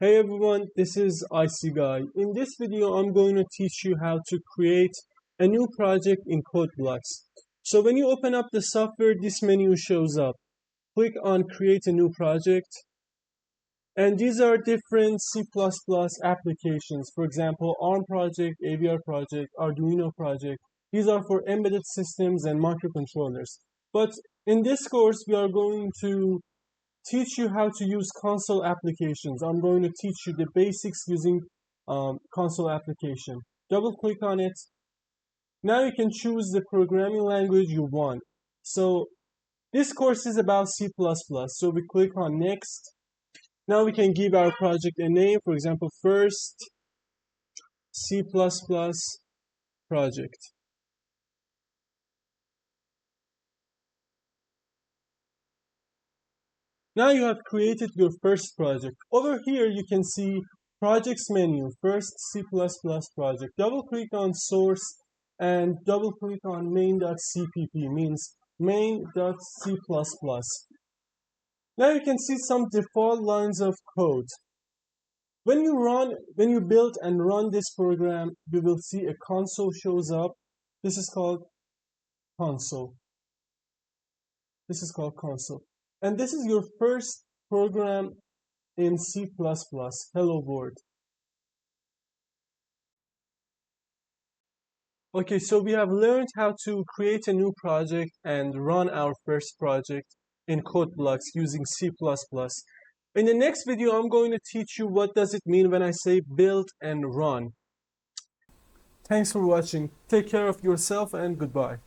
Hey everyone, this is ICGUY. In this video, I'm going to teach you how to create a new project in CodeBlocks. So when you open up the software, this menu shows up. Click on Create a New Project. And these are different C++ applications. For example, ARM project, AVR project, Arduino project. These are for embedded systems and microcontrollers. But in this course, we are going to teach you how to use console applications. I'm going to teach you the basics using console application. Double click on it. Now you can choose the programming language you want. So this course is about C++. So we click on next. Now we can give our project a name. For example, first C++ project. Now you have created your first project. Over here you can see projects menu, first C++ project. Double click on source and double click on main.cpp, means main.c++. Now you can see some default lines of code. When you build and run this program, you will see a console shows up. This is called console. This is called console. And this is your first program in C++. Hello world. Okay, so we have learned how to create a new project and run our first project in CodeBlocks using C++. In the next video, I'm going to teach you what does it mean when I say build and run. Thanks for watching. Take care of yourself and goodbye.